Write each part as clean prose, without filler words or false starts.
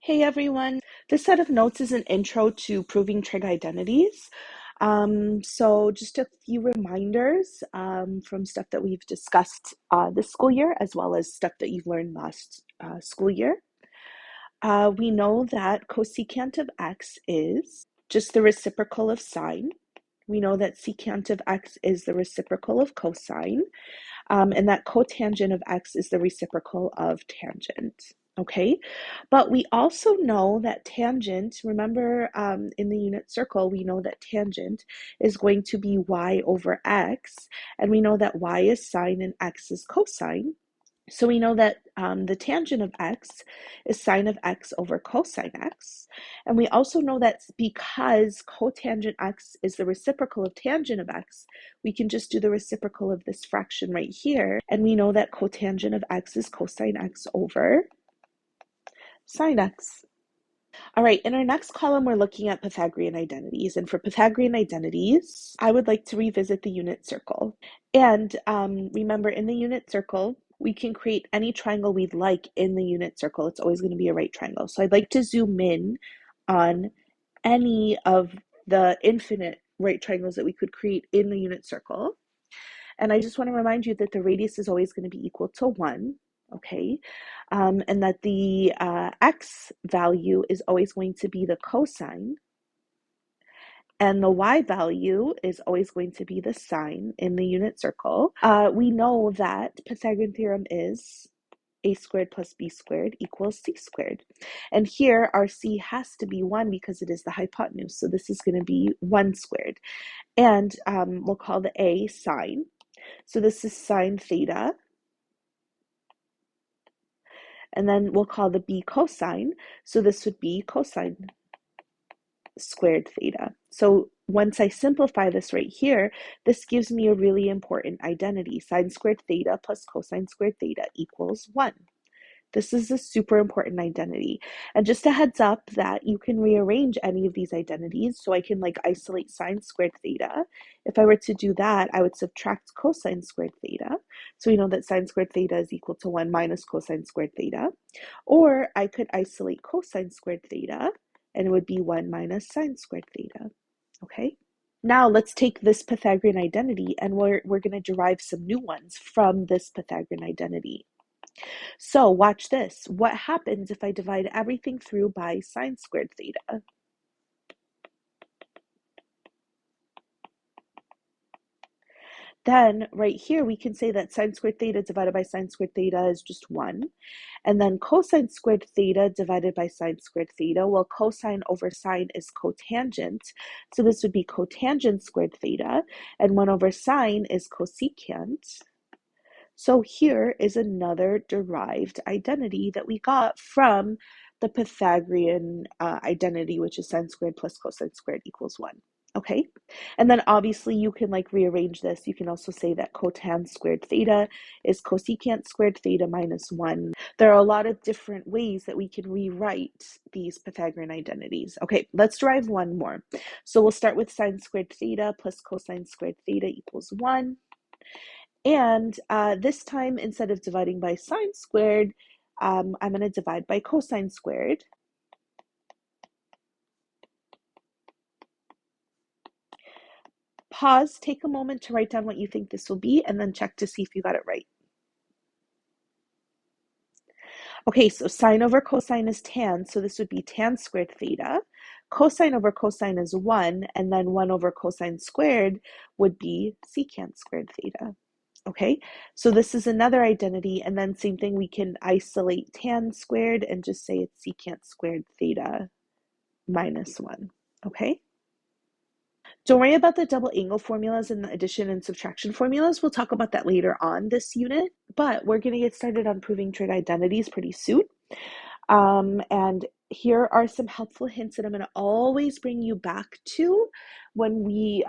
Hey everyone, this set of notes is an intro to proving trig identities. So just a few reminders from stuff that we've discussed this school year, as well as stuff that you've learned last school year. We know that cosecant of x is just the reciprocal of sine. We know that secant of x is the reciprocal of cosine, and that cotangent of x is the reciprocal of tangent. Okay, but we also know that tangent, remember in the unit circle, we know that tangent is going to be y over x, and we know that y is sine and x is cosine. So we know that the tangent of x is sine of x over cosine x. And we also know that because cotangent x is the reciprocal of tangent of x, we can just do the reciprocal of this fraction right here. And we know that cotangent of x is cosine x over sine x. All right, in our next column, we're looking at Pythagorean identities. And for Pythagorean identities, I would like to revisit the unit circle. And remember, in the unit circle, we can create any triangle we'd like in the unit circle. It's always going to be a right triangle. So I'd like to zoom in on any of the infinite right triangles that we could create in the unit circle. And I just want to remind you that the radius is always going to be equal to 1, okay? And that the x value is always going to be the cosine, and the y value is always going to be the sine in the unit circle. We know that Pythagorean theorem is a squared plus b squared equals c squared. And here our c has to be 1 because it is the hypotenuse. So this is going to be 1 squared. And we'll call the a sine. So this is sine theta. And then we'll call the b cosine. So this would be cosine squared theta. So once I simplify this right here, this gives me a really important identity. Sine squared theta plus cosine squared theta equals 1. This is a super important identity. And just a heads up that you can rearrange any of these identities. So I can like isolate sine squared theta. If I were to do that, I would subtract cosine squared theta. So we know that sine squared theta is equal to 1 minus cosine squared theta. Or I could isolate cosine squared theta, and it would be 1 minus sine squared theta. Okay? Now let's take this Pythagorean identity, and we're going to derive some new ones from this Pythagorean identity. So watch this. What happens if I divide everything through by sine squared theta? Then right here, we can say that sine squared theta divided by sine squared theta is just 1. And then cosine squared theta divided by sine squared theta, well, cosine over sine is cotangent. So this would be cotangent squared theta. And 1 over sine is cosecant. So here is another derived identity that we got from the Pythagorean identity, which is sine squared plus cosine squared equals 1. Okay, and then obviously you can like rearrange this. You can also say that cotan squared theta is cosecant squared theta minus 1. There are a lot of different ways that we can rewrite these Pythagorean identities. Okay, let's derive one more. So we'll start with sine squared theta plus cosine squared theta equals 1. And this time, instead of dividing by sine squared, I'm going to divide by cosine squared. Pause, take a moment to write down what you think this will be, and then check to see if you got it right. Okay, so sine over cosine is tan, so this would be tan squared theta. Cosine over cosine is 1, and then 1 over cosine squared would be secant squared theta. Okay, so this is another identity, and then same thing, we can isolate tan squared and just say it's secant squared theta minus 1. Okay? Don't worry about the double angle formulas and the addition and subtraction formulas. We'll talk about that later on this unit, but we're going to get started on proving trig identities pretty soon. And here are some helpful hints that I'm going to always bring you back to when we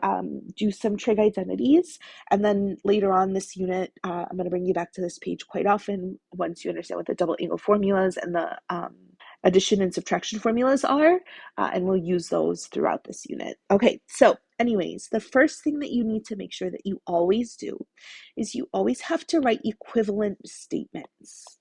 do some trig identities. And then later on this unit, I'm going to bring you back to this page quite often once you understand what the double angle formulas and the addition and subtraction formulas are, and we'll use those throughout this unit. Okay, so anyways, the first thing that you need to make sure that you always do is you always have to write equivalent statements.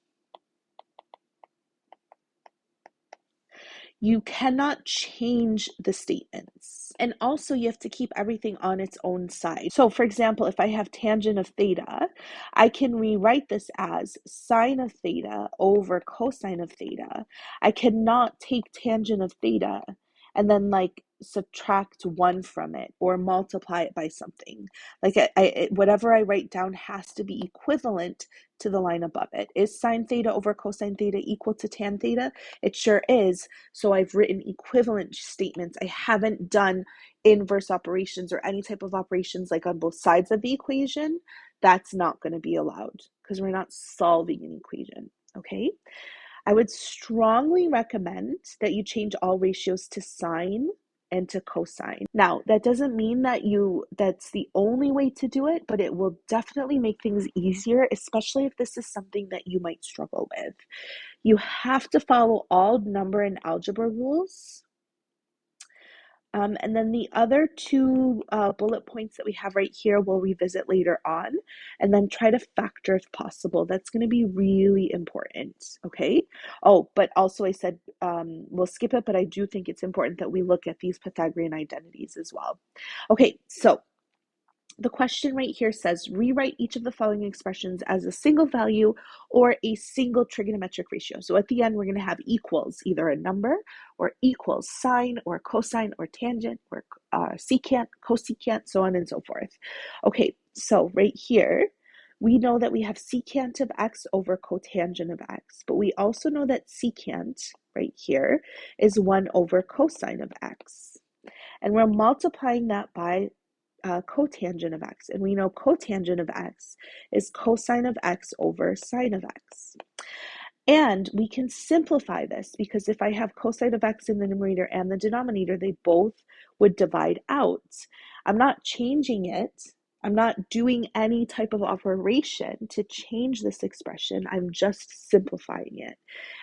You cannot change the statements. And also you have to keep everything on its own side. So for example, if I have tangent of theta, I can rewrite this as sine of theta over cosine of theta. I cannot take tangent of theta and then like subtract 1 from it or multiply it by something. Like whatever I write down has to be equivalent to the line above it. Is sine theta over cosine theta equal to tan theta? It sure is. So I've written equivalent statements. I haven't done inverse operations or any type of operations like on both sides of the equation. That's not going to be allowed because we're not solving an equation, okay? I would strongly recommend that you change all ratios to sine and to cosine. Now, that doesn't mean that that's the only way to do it, but it will definitely make things easier, especially if this is something that you might struggle with. You have to follow all number and algebra rules. And then the other two bullet points that we have right here, we'll revisit later on, and then try to factor if possible. That's going to be really important, okay? Oh, but also I said we'll skip it, but I do think it's important that we look at these Pythagorean identities as well. Okay, so the question right here says, rewrite each of the following expressions as a single value or a single trigonometric ratio. So at the end, we're going to have equals, either a number or equals sine or cosine or tangent or secant, cosecant, so on and so forth. Okay, so right here, we know that we have secant of x over cotangent of x, but we also know that secant right here is 1 over cosine of x. And we're multiplying that by cotangent of x. And we know cotangent of x is cosine of x over sine of x. And we can simplify this because if I have cosine of x in the numerator and the denominator, they both would divide out. I'm not changing it. I'm not doing any type of operation to change this expression. I'm just simplifying it.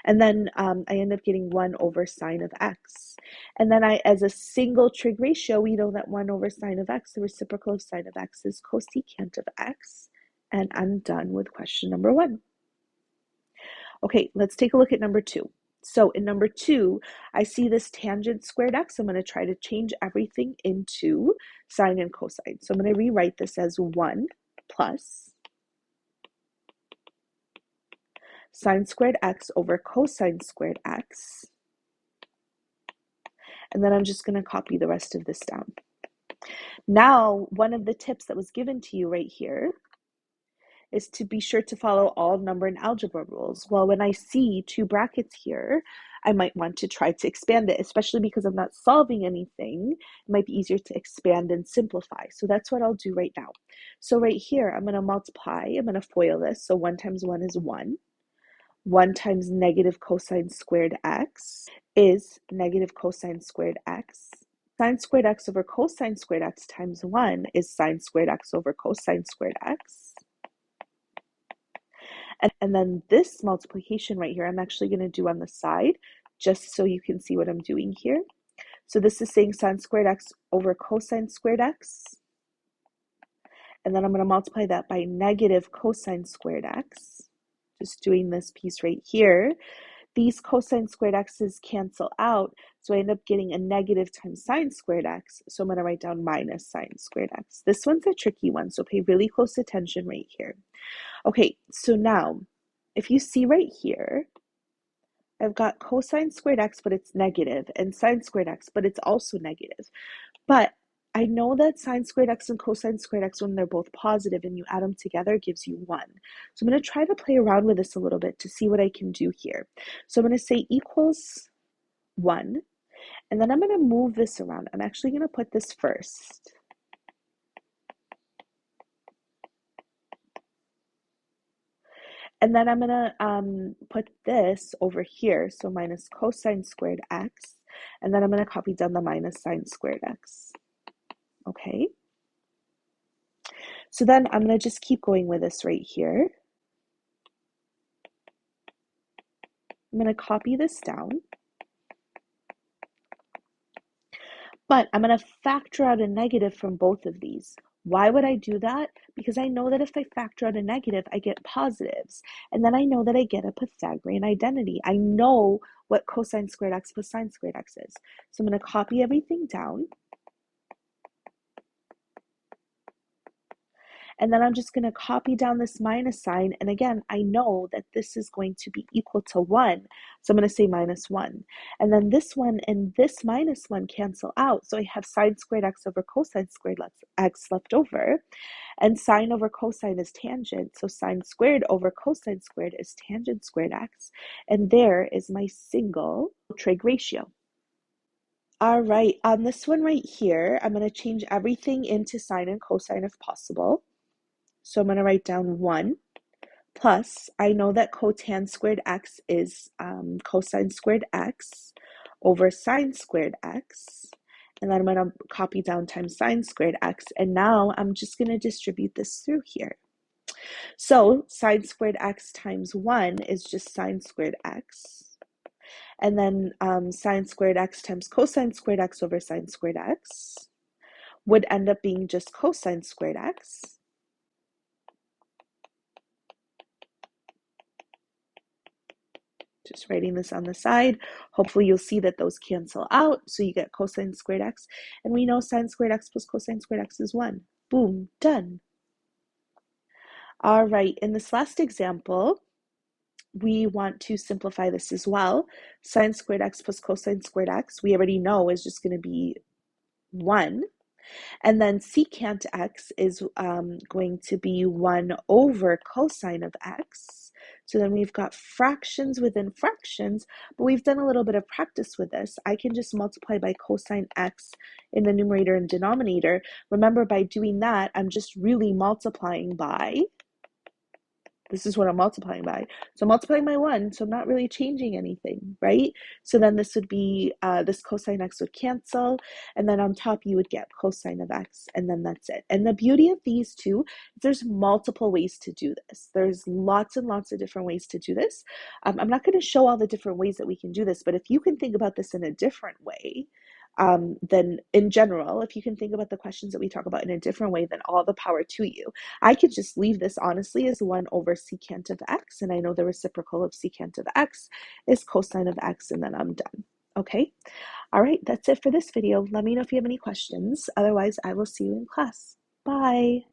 And then I end up getting 1 over sine of x. And then as a single trig ratio, we know that 1 over sine of x, the reciprocal of sine of x, is cosecant of x. And I'm done with question number 1. Okay, let's take a look at number 2. So in number 2, I see this tangent squared x. I'm going to try to change everything into sine and cosine. So I'm going to rewrite this as 1 plus sine squared x over cosine squared x. And then I'm just going to copy the rest of this down. Now, one of the tips that was given to you right here is to be sure to follow all number and algebra rules. Well, when I see 2 brackets here, I might want to try to expand it, especially because I'm not solving anything. It might be easier to expand and simplify. So that's what I'll do right now. So right here, I'm going to multiply. I'm going to FOIL this. So 1 times 1 is 1. 1 times negative cosine squared x is negative cosine squared x. Sine squared x over cosine squared x times 1 is sine squared x over cosine squared x. And then this multiplication right here, I'm actually going to do on the side, just so you can see what I'm doing here. So this is saying sine squared x over cosine squared x. And then I'm going to multiply that by negative cosine squared x. Just doing this piece right here. These cosine squared x's cancel out, so I end up getting a negative times sine squared x. So I'm going to write down minus sine squared x. This one's a tricky one, so pay really close attention right here. Okay, so now, if you see right here, I've got cosine squared x, but it's negative, and sine squared x, but it's also negative. But I know that sine squared x and cosine squared x, when they're both positive and you add them together, gives you 1. So I'm going to try to play around with this a little bit to see what I can do here. So I'm going to say equals 1, and then I'm going to move this around. I'm actually going to put this first. And then I'm going to put this over here, so minus cosine squared x, and then I'm going to copy down the minus sine squared x. Okay? So then I'm going to just keep going with this right here. I'm going to copy this down. But I'm going to factor out a negative from both of these. Why would I do that? Because I know that if I factor out a negative, I get positives. And then I know that I get a Pythagorean identity. I know what cosine squared x plus sine squared x is. So I'm going to copy everything down. And then I'm just going to copy down this minus sign. And again, I know that this is going to be equal to 1. So I'm going to say minus 1. And then this one and this minus 1 cancel out. So I have sine squared x over cosine squared x left over. And sine over cosine is tangent. So sine squared over cosine squared is tangent squared x. And there is my single trig ratio. All right, on this one right here, I'm going to change everything into sine and cosine if possible. So I'm going to write down 1 plus, I know that cotan squared x is cosine squared x over sine squared x. And then I'm going to copy down times sine squared x. And now I'm just going to distribute this through here. So sine squared x times 1 is just sine squared x. And then sine squared x times cosine squared x over sine squared x would end up being just cosine squared x. Just writing this on the side. Hopefully you'll see that those cancel out. So you get cosine squared x. And we know sine squared x plus cosine squared x is 1. Boom, done. All right, in this last example, we want to simplify this as well. Sine squared x plus cosine squared x, we already know is just going to be 1. And then secant x is going to be 1 over cosine of x. So then we've got fractions within fractions, but we've done a little bit of practice with this. I can just multiply by cosine x in the numerator and denominator. Remember, by doing that, I'm just really multiplying by, this is what I'm multiplying by. So I'm multiplying by 1, so I'm not really changing anything, right? So then this would be, this cosine x would cancel, and then on top you would get cosine of x, and then that's it. And the beauty of these two, there's multiple ways to do this. There's lots and lots of different ways to do this. I'm not going to show all the different ways that we can do this, but if you can think about this in a different way, then in general, if you can think about the questions that we talk about in a different way, then all the power to you. I could just leave this honestly as 1 over secant of x, and I know the reciprocal of secant of x is cosine of x, and then I'm done. Okay? All right, that's it for this video. Let me know if you have any questions. Otherwise, I will see you in class. Bye.